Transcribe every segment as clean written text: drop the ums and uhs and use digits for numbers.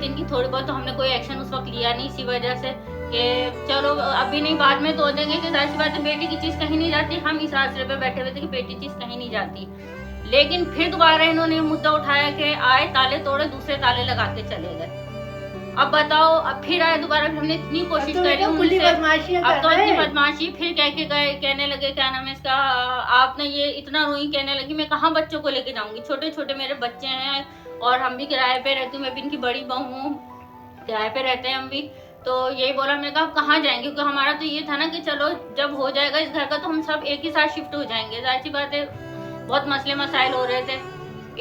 थी इनकी थोड़ी बहुत, तो हमने कोई एक्शन उस वक्त लिया नहीं इसी वजह से कि चलो अभी नहीं बाद में तो देंगे, कि जाहिर सी बात है बेटी की चीज़ कहीं नहीं जाती। हम इस आसरे पे बैठे हुए थे कि बेटी चीज़ कहीं नहीं जाती। लेकिन फिर दोबारा इन्होंने मुद्दा उठाया कि आए ताले तोड़े, दूसरे ताले लगा के चले गए। अब बताओ, अब फिर आए दोबारा, हमने इतनी कोशिश करी तो अब तो इतनी बदमाशी, फिर कह के गए, कहने लगे क्या नाम है इसका, आपने ये इतना रोई, कहने लगी मैं कहाँ बच्चों को लेके जाऊंगी, छोटे छोटे मेरे बच्चे हैं और हम भी किराए पे रहती हूँ, मैं भी इनकी बड़ी बहू हूँ, किराए पे रहते हैं हम भी। तो यही बोला, मैंने कहा कहाँ जाएंगे, क्योंकि हमारा तो ये था ना कि चलो जब हो जाएगा इस घर का तो हम सब एक ही साथ शिफ्ट हो जाएंगे। जाहिर सी बात है बहुत मसले मसाइल हो रहे थे,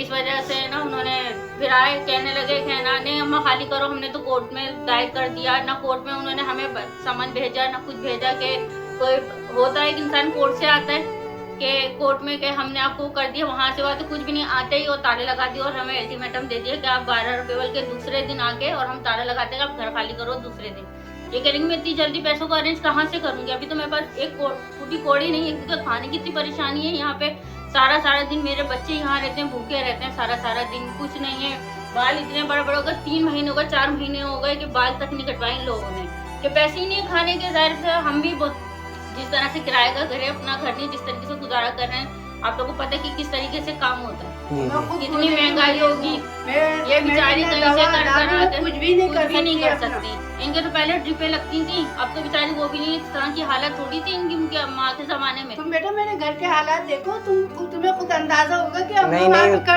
इस वजह से ना उन्होंने फिर आए, कहने लगे कहना नहीं अम्मा खाली करो, हमने तो कोर्ट में दायर कर दिया। ना कोर्ट में उन्होंने हमें समन भेजा, ना कुछ भेजा। कि कोई होता है कि इंसान कोर्ट से आता है कि कोर्ट में कि हमने आपको कर दिया, वहाँ से बात कुछ भी नहीं, आते ही और ताले लगा दिए और हमें अल्टीमेटम दे दिया कि आप 12 रुपये के दूसरे दिन आके, और हम ताला लगाते हैं आप घर खाली करो दूसरे दिन। ये कह रही मैं इतनी जल्दी पैसों को अरेंज कहाँ से करूँगी, अभी तो मेरे पास एक फूटी कौड़ी नहीं है, क्योंकि खाने की इतनी परेशानी है यहाँ पे। सारा दिन मेरे बच्चे यहाँ रहते हैं, भूखे रहते हैं सारा दिन, कुछ नहीं है। बाल इतने बड़े बड़े हो गए, 3 महीने हो गए, 4 महीने हो गए कि बाल तक नहीं कटवाए इन लोगों ने, कि पैसे ही नहीं खाने के। जाहिर से हम भी जिस तरह से किराए का घर है, अपना घर नहीं, जिस तरीके से गुजारा कर रहे हैं, आप लोगों को पता है कि किस तरीके से काम होता है, कितनी महंगाई होगी। ये बेचारी कहीं से कर कुछ भी नहीं कर सकती। इनके तो पहले ड्रिपें लगती थी, अब तो बेचारी वो भी नहीं, इस तरह की हालत थोड़ी थी इनकी, उनके माँ के जमाने में। तुम बेटा मेरे घर के हालात देखो, तुम्हें खुद अंदाजा होगा कि नहीं,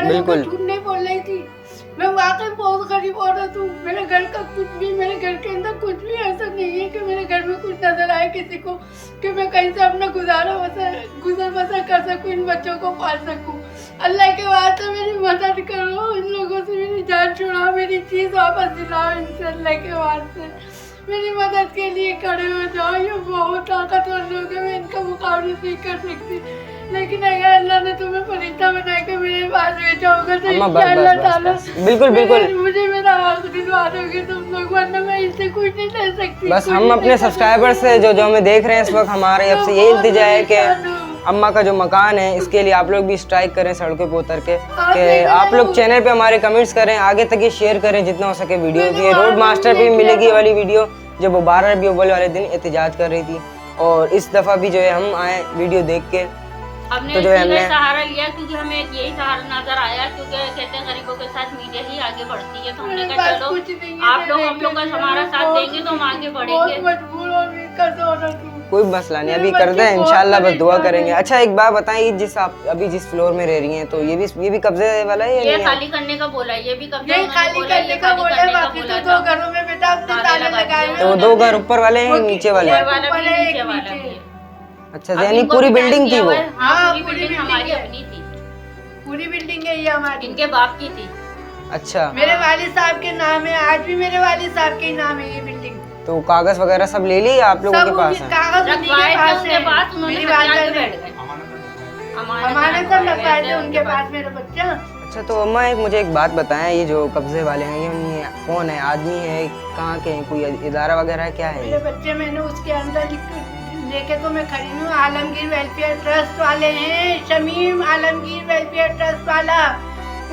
बिल्कुल झूठ नहीं बोल रही थी। मैं वाकई बहुत गरीब औरत हूँ। मेरे घर का कुछ भी, मेरे घर के अंदर कुछ भी ऐसा नहीं है कि मेरे घर में कुछ नजर आए किसी को, कि मैं कहीं से अपना गुजर बसर कर सकूँ, इन बच्चों को पाल सकूँ। अल्लाह के वास्ते मेरी मदद करो, इन लोगों से मेरी जान छुड़ाओ, मेरी चीज वापस दिलाओ, इनसे अल्लाह के वास्ते मेरी मदद के लिए खड़े हो जाओ। ये बहुत ताकतवर लोग हैं, मैं इनका मुकाबला नहीं कर सकती, लेकिन अगर अल्लाह ने तुम्हें फरिश्ता बना के मेरे पास भेजा होगा तो इंशाअल्लाह ताला बिल्कुल मुझे मेरा हक दिलवा दोगे तुम लोग, वरना मैं इससे कुछ नहीं ले सकती। बस हम अपने सब्सक्राइबर से जो हमें देख रहे हैं इस वक्त, हमारे अब से यही इल्तिजा है कि अम्मा का जो मकान है इसके लिए आप लोग भी स्ट्राइक करें सड़कों पे उतर के, कि आप लोग चैनल पे हमारे कमेंट्स करें, आगे तक ये शेयर करें जितना हो सके वीडियो की। रोड मास्टर पे भी मिलेगी वाली वीडियो, जब वो 12 रबी अव्वल वाले दिन एहतजाज कर रही थी, और इस दफा भी जो है हम आए वीडियो देख के, हमने तो जो है हमने सहारा लिया, क्योंकि हमें यही सहारा नजर आया, क्योंकि कहते हैं गरीबों के साथ मीडिया ही आगे बढ़ती है। तो हमने कहा चलो आप लोग हम लोग का हमारा साथ देंगे तो हम आगे बढ़ेंगे। कोई मसला नहीं, अभी करते हैं इंशाल्लाह, बस दुआ करेंगे। अच्छा एक बात बताइए, आप अभी जिस फ्लोर में रह रही हैं, तो ये भी कब्जे वाला है या ये खाली करने का बोला, ये भी कब्जा खाली करने का बोला है। बाकी तो 2 घरों में बेटा अपने ताले लगाए हैं। तो 2 घर ऊपर वाले हैं, नीचे वाले हैं? अच्छा, यानी पूरी बिल्डिंग थी वो? हाँ, पूरी बिल्डिंग हमारी अपनी थी, पूरी बिल्डिंग है ये हमारी, इनके बाप की थी। अच्छा, मेरे वालिद साहब के नाम है, आज भी मेरे वालिद साहब के नाम है ये बिल्डिंग। तो कागज वगैरह सब ले लिए आप लोगों के पास है? कागज उनके पास, उन्होंने बैठ गए, अमानत लगवाए थे उनके पास मेरे बच्चा। अच्छा, तो अम्मा मुझे एक बात बताएं, ये जो कब्जे वाले हैं ये कौन है, आदमी है, कहाँ के हैं, कोई इदारा वगैरह है, क्या है? मेरे बच्चे मैंने उसके अंदर लेके तो मैं खड़ी हूँ, आलमगीर वेलफेयर ट्रस्ट वाले हैं, शमीम आलमगीर वेलफेयर ट्रस्ट वाला,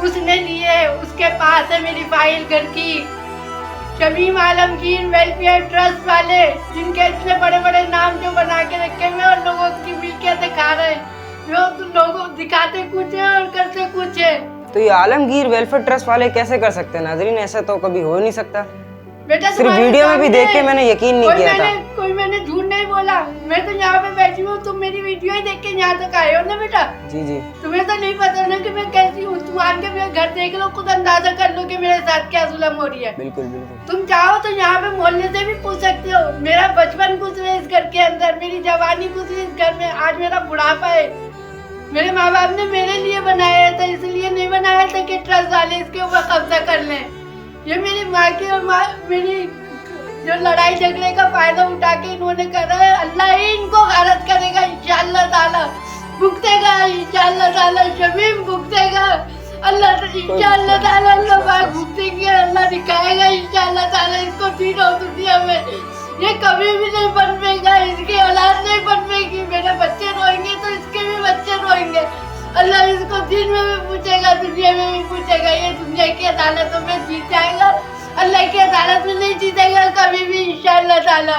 उसने लिए, उसके पास है मेरी फाइल घर की। शमीम आलमगीर वेलफेयर ट्रस्ट वाले, जिनके इतने बड़े बड़े नाम जो बना के रखे हुए और लोगों की मिलके दिखा रहे हैं, लोगों दिखाते कुछ है और करते कुछ है। तो ये आलमगीर वेलफेयर ट्रस्ट वाले कैसे कर सकते हैं नाज़रीन? ऐसा तो कभी हो नहीं सकता। बेटा सिर्फ वीडियो में भी देख के मैंने यकीन नहीं किया था। कोई मैंने झूठ नहीं बोला, मैं तो यहाँ पे बैठी हूँ, तुम मेरी वीडियो ही देख के यहाँ तक आए हो ना बेटा। जी जी, तुम्हें तो नहीं पता ना कि मैं कैसी हूँ, तुम आके मेरे घर देख लो, खुद अंदाजा कर लो कि मेरे साथ क्या जुल्म हो रही है। बिल्कुल बिल्कुल। तुम चाहो तो यहाँ पे मोहल्ले से भी पूछ सकते हो, मेरा बचपन गुजरे इस घर के अंदर, मेरी जवानी गुजरी इस घर में, आज मेरा बुढ़ापा है। मेरे माँ बाप ने मेरे लिए बनाया था, इसलिए नहीं बनाया था कि ट्रस्ट वाले इसके ऊपर कब्जा कर लें। ये मेरी माँ की और मेरी जो लड़ाई झगड़े का फायदा उठा के इन्होंने करा है, अल्लाह ही इनको गारत करेगा इंशाअल्लाह ताला, भुगतेगा इंशाअल्लाह ताला, शमीम भुगतेगा, अल्लाह इंशाअल्लाह ताला, अल्लाह पाक भुगतेंगे, अल्लाह दिखाएगा इंशाअल्लाह ताला इसको दीन और दुनिया में। ये कभी भी नहीं बनवेगा, इसकी औलाद नहीं बनवेगी, मेरे बच्चे रोएंगे तो इसके भी बच्चे रोएंगे, अल्लाह इसको दिन में भी पूछेगा, दुनिया में भी पूछेगा, ये दुनिया की अदालतों में जीत जाएगा, अल्लाह की अदालत में नहीं जीतेगा कभी भी इंशाअल्लाह ताला।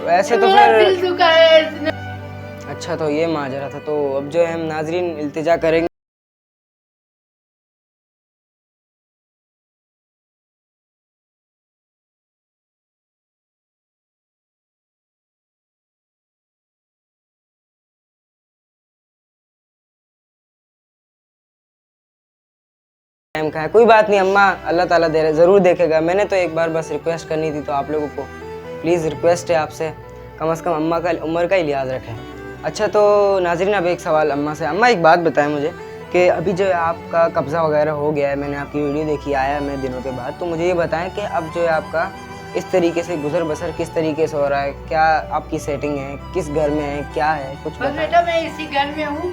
वैसे तो मेरा फिर दिल दुखा है इसने। अच्छा, तो ये माजरा था। तो अब जो है हम नाजरीन इल्तिजा करेंगे टाइम का है। कोई बात नहीं अम्मा, अल्लाह ताला दे रहे, ज़रूर देखेगा। मैंने तो एक बार बस रिक्वेस्ट करनी थी, तो आप लोगों को प्लीज़ रिक्वेस्ट है आपसे, कम से कम अम्मा का उम्र का ही लिहाज रखें। अच्छा, तो नाज़रीन अब एक सवाल अम्मा से। अम्मा एक बात बताएं मुझे कि अभी जो है आपका कब्ज़ा वगैरह हो गया है, मैंने आपकी वीडियो देखी, आया मैं दिनों के बाद, तो मुझे ये बताएं कि अब जो है आपका इस तरीके से गुजर बसर किस तरीके से हो रहा है, क्या आपकी सेटिंग है, किस घर में है, क्या है, कुछ बस बताएं। बेटा मैं इसी घर में हूँ,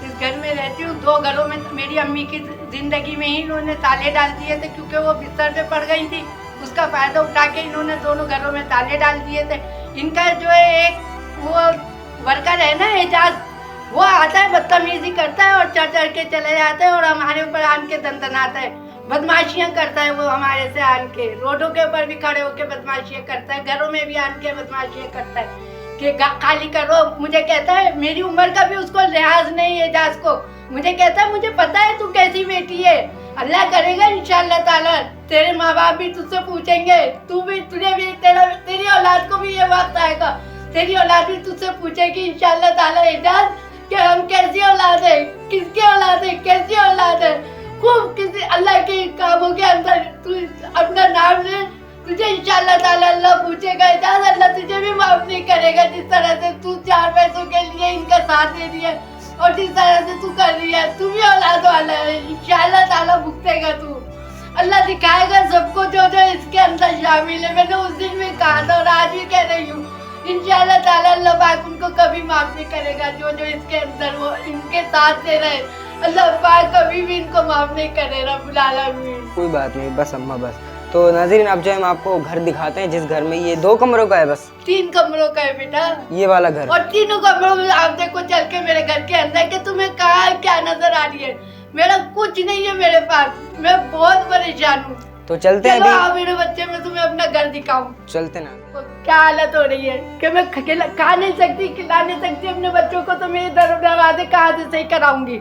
इस घर में रहती हूँ। 2 घरों में मेरी अम्मी की जिंदगी में ही इन्होंने ताले डाल दिए थे, क्योंकि वो बिस्तर पे पड़ गई थी। उसका फायदा उठा के इन्होंने दोनों घरों में ताले डाल दिए थे। इनका जो है एक वो वर्कर है ना एजाज, वो आता है बदतमीजी करता है और चढ़ के चले जाता है और हमारे ऊपर आन के दंदनाता है, बदमाशियां करता है वो हमारे से आन के। रोडों के ऊपर भी खड़े होके बदमाशियां करता है, घरों में भी आन के बदमाशियां करता है कि खाली करो। मुझे कहता है, मेरी उम्र का भी उसको लिहाज नहीं है एजाज को। मुझे कहता है मुझे पता है तू कैसी बेटी है, अल्लाह करेगा इंशाअल्लाह ताला तेरे माँ बाप भी तुझसे पूछेंगे, तू भी, तुझे भी, तेरी औलाद को भी ये वक्त आएगा, तेरी औलाद भी तुझसे पूछेगी इंशाअल्लाह ताला एजाज कि हम कैसी औलाद है, किसकी औलाद है, कैसी औलाद है। खूब किसी अल्लाह के कामों के अंदर तू अपना नाम ले, तुझे इंशाअल्लाह ताला अल्लाह पूछेगा एजाज, अल्लाह तुझे भी माफ नहीं करेगा। जिस तरह से तू 4 पैसों के लिए इनका साथ दे रही है और जिस तरह से तू कर रही है, तू भी औलाद वाला है, इंशाअल्लाह ताला भुगतेगा तू। अल्लाह दिखाएगा सबको जो जो इसके अंदर शामिल है। मैंने उस दिन भी कहा था और आज भी कह रही हूँ, इंशाअल्लाह ताला अल्लाह पाक उनको कभी माफ नहीं करेगा। जो जो इसके अंदर वो इनके साथ दे रहे, अल्लाह पाक कभी भी इनको माफ नहीं करेगा। बुलाला भी कोई बात नहीं, बस अम्मा बस। तो नाज़रीन अब जो है हम आपको घर दिखाते हैं, जिस घर में ये 2 कमरों का है, बस 3 कमरों का है बेटा, ये वाला घर। और तीनों कमरों में आप देखो चल के मेरे घर के अंदर कि तुम्हें कहाँ क्या नजर आ रही है। मेरा कुछ नहीं है मेरे पास, मैं बहुत परेशान हूँ। तो चलते हैं चलो अभी, आओ मेरे बच्चे, मैं तुम्हें अपना घर दिखाऊं। चलते ना। क्या हालत हो रही है कि मैं खा नहीं सकती, खिला नहीं सकती अपने बच्चों को, तो मैं ये दरवाजे कहाँ से सही कराऊंगी।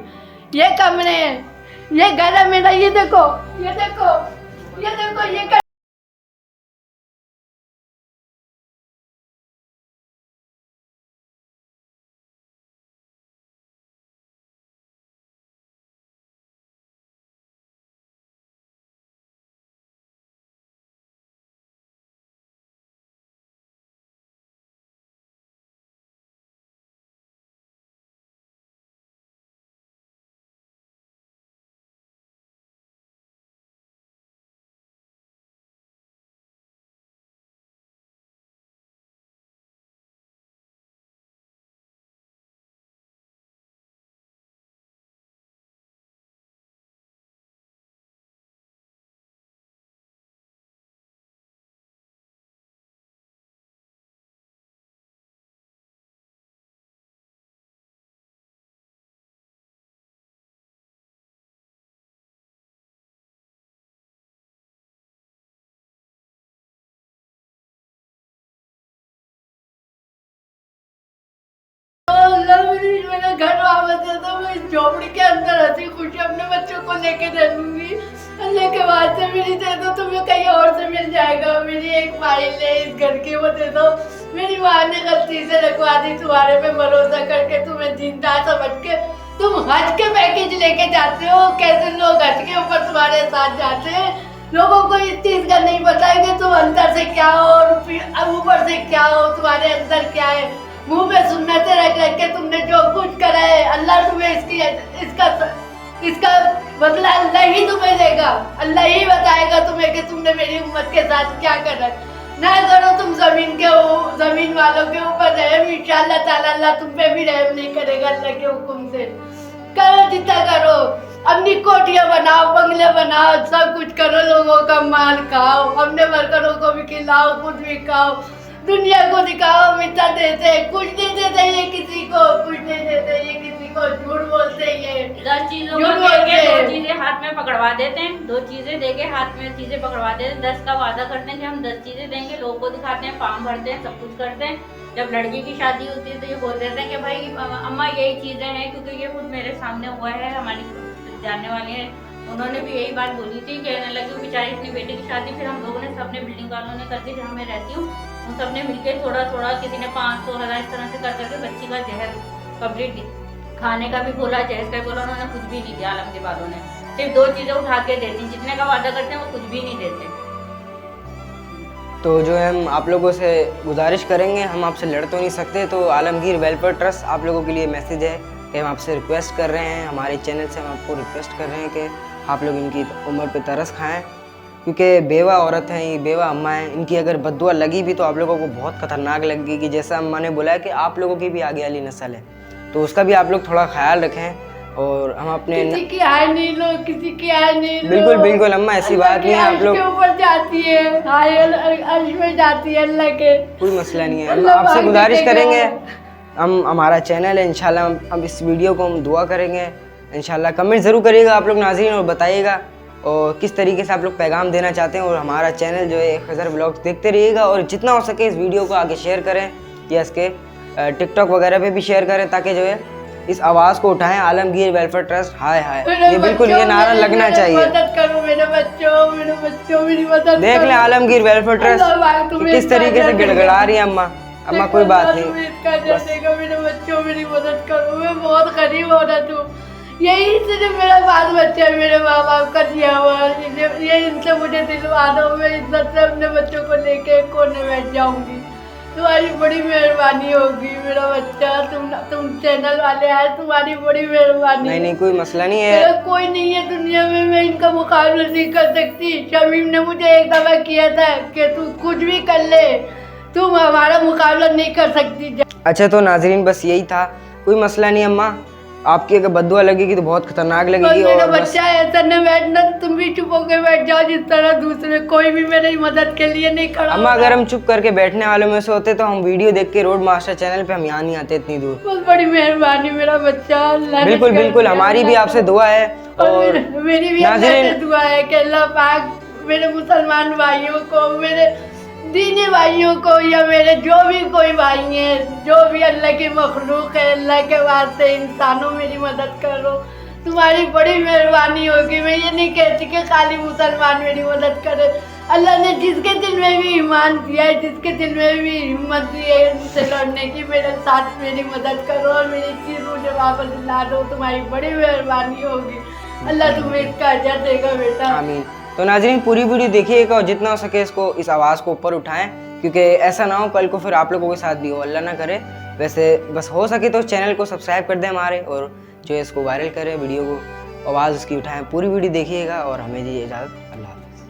ये कमरे हैं, ये घर है मेरा, ये देखो, ये देखो, ये देखो, ये घर। मेरा घर वापस है तो मैं इस झोपड़ी के अंदर हंसी खुशी अपने बच्चों को लेके रहूंगी। अल्लाह के वास्ते मेरी दे दो, तुम्हें कहीं और से मिल जाएगा। मेरी एक फाइल है इस घर की, वो दे दो। मेरी माँ ने गलती से रखवा दी तुम्हारे पे भरोसा करके, तुम्हें जिंदा समझ के तुम हज के पैकेज लेके जाते हो। कैसे लोग हज के ऊपर तुम्हारे साथ जाते हैं, लोगों को इस चीज का नहीं पता है कि तुम अंदर से क्या हो और फिर ऊपर से क्या हो, तुम्हारे अंदर क्या है। मुंह में सुन्नतें रख रख के तुमने जो कुछ करा है, अल्लाह तुम्हें इसका बदला अल्लाह ही तुम्हें देगा। अल्लाह ही बताएगा तुम्हें कि तुमने मेरी उम्मत के साथ क्या करा है। ना करो तुम जमीन वालों के ऊपर रहम, इंशाअल्लाह ताला अल्लाह तुम पे भी रहम नहीं करेगा। अल्लाह के हुक्म से करो जितना करो, अपनी कोठियां बनाओ, बंगले बनाओ, सब कुछ करो, लोगों का माल खाओ, अपने वर्करों को भी खिलाओ, खुद भी खाओ, दुनिया को दिखाओ, मिटा देते, कुछ नहीं देते ये किसी को, कुछ नहीं देते ये किसी को, झूठ बोलते ये। 10 चीजों झूठ को बोलते देके 2 हैं। चीजें हाथ में पकड़वा देते हैं, 2 चीजें देके हाथ में चीजें पकड़वा देते हैं, 10 का वादा करते हैं कि हम 10 चीजें देंगे, लोगों को दिखाते हैं, फॉर्म भरते हैं, सब कुछ करते हैं। जब लड़की की शादी होती है तो ये बोल देते हैं कि भाई अम्मा यही चीजें हैं, क्योंकि ये खुद मेरे सामने हुआ है, हमारी जानने वाली है, उन्होंने भी यही बात बोली थी। कहने लगी वो बेचारी अपनी बेटी की शादी फिर हम लोगों ने सबने बिल्डिंग वालों ने करके जहाँ मैं रहती हूँ उन सबने मिलकर थोड़ा थोड़ा, किसी ने 500,000 इस तरह से कर करके बच्ची का जहर कंप्लीट खाने का भी बोला, जहर का बोला, उन्होंने कुछ भी नहीं दिया। आलमगीर वालों ने सिर्फ 2 चीजें उठा के देती, जितने का वादा करते हैं वो कुछ भी नहीं देते। तो जो है हम आप लोगों से गुजारिश करेंगे, हम आपसे लड़ तो नहीं सकते, तो आलमगीर वेलफेयर ट्रस्ट आप लोगों के लिए मैसेज है कि हम आपसे रिक्वेस्ट कर रहे हैं, हमारे चैनल से हम आपको रिक्वेस्ट कर रहे हैं कि आप लोग इनकी उम्र पे तरस खाएं, क्योंकि बेवा औरत हैं, ये बेवा अम्मा हैं, इनकी अगर बद्दुआ लगी भी तो आप लोगों को बहुत खतरनाक लगेगी। जैसा अम्मा ने बोला है कि आप लोगों की भी आगे वाली नस्ल है, तो उसका भी आप लोग थोड़ा ख्याल रखें। और हम अपने किसी की हाय नहीं लो, किसी की हाय नहीं लो। बिल्कुल बिल्कुल अम्मा, ऐसी बात नहीं है। आप लोग के ऊपर जाती है, हाय अर्श में जाती है अल्लाह के। कोई मसला नहीं है, हम अल्लाह आपसे भाग गुजारिश देगा। करेंगे, हम हमारा चैनल है इंशाल्लाह, हम इस वीडियो को हम दुआ करेंगे इंशाल्लाह। कमेंट ज़रूर करिएगा आप लोग नाज़रीन, और बताइएगा और किस तरीके से आप लोग पैगाम देना चाहते हैं। और हमारा चैनल जो है खज़र व्लॉग्स देखते रहिएगा, और जितना हो सके इस वीडियो को आगे शेयर करें, या इसके टिकटॉक वगैरह पे भी शेयर करें, ताकि जो है इस आवाज़ को उठाएं। आलमगीर वेलफेयर ट्रस्ट हाय हाय, ये बिल्कुल ये नारा लगना चाहिए। मदद करो मेरे बच्चों, मेरी मदद देख लें आलमगीर वेलफेयर ट्रस्ट कि किस तरीके से गिड़गिड़ा रही है अम्मा। अम्मा कोई बात नहीं, मेरे बच्चों मेरी मदद करो, मैं बहुत गरीब औरत हूँ, यही सिर्फ मेरा बाल बच्चा है, मेरे माँ बाप का दिया हुआ है, ये इनसे मुझे दिलवा दो, मैं इज्जत से अपने बच्चों को लेके कोने बैठ जाऊंगी, तुम्हारी बड़ी मेहरबानी होगी। मेरा बच्चा, तुम चैनल वाले आए, तुम्हारी बड़ी मेहरबानी। नहीं कोई मसला नहीं है, मेरा कोई नहीं है दुनिया में, मैं इनका मुकाबला नहीं कर सकती। शमीम ने मुझे एक दफा किया था कि तू कुछ भी कर ले, तुम हमारा मुकाबला नहीं कर सकती। अच्छा तो नाजरीन बस यही था, कोई मसला नहीं अम्मा, आपकी अगर बद्दुआ लगेगी तो बहुत खतरनाक लगेगी। मेरा और बच्चा ऐसा न बैठना, तुम भी चुप होकर बैठ जाओ, जिस तरह दूसरे कोई भी मेरी मदद के लिए नहीं खड़ा। अम्मा अगर हम चुप करके बैठने वालों में से होते तो हम वीडियो देख के रोड मास्टर चैनल पे हम यहाँ नहीं आते इतनी दूर। बहुत बड़ी मेहरबानी मेरा बच्चा। बिल्कुल बिल्कुल, हमारी भी आपसे दुआ है, और मेरी भी अल्लाह से दुआ है कि अल्लाह पाक मेरे मुसलमान भाइयों को, मेरे दीनी भाइयों को, या मेरे जो भी कोई भाई हैं, जो भी अल्लाह की मखलूक है, अल्लाह के वास्ते इंसानों मेरी मदद करो, तुम्हारी बड़ी मेहरबानी होगी। मैं ये नहीं कहती कि खाली मुसलमान मेरी मदद करे, अल्लाह ने जिसके दिल में भी ईमान दिया है, जिसके दिल में भी हिम्मत दी है उनसे लड़ने की, मेरे साथ मेरी मदद करो और मेरी चीज़ मुझे वापस ला दो, तुम्हारी बड़ी मेहरबानी होगी। अल्लाह तुम्हें इसका अजर देगा बेटा। आमीन। तो नाज़रीन पूरी वीडियो देखिएगा और जितना हो सके इसको, इस आवाज़ को ऊपर उठाएं, क्योंकि ऐसा ना हो कल को फिर आप लोगों के साथ भी हो, अल्लाह ना करे। वैसे बस हो सके तो चैनल को सब्सक्राइब कर दें हमारे, और जो है इसको वायरल करें, वीडियो को आवाज़ उसकी उठाएं। पूरी वीडियो देखिएगा और हमें दीजिए इजाज़त। अल्लाह हाफ़िज़।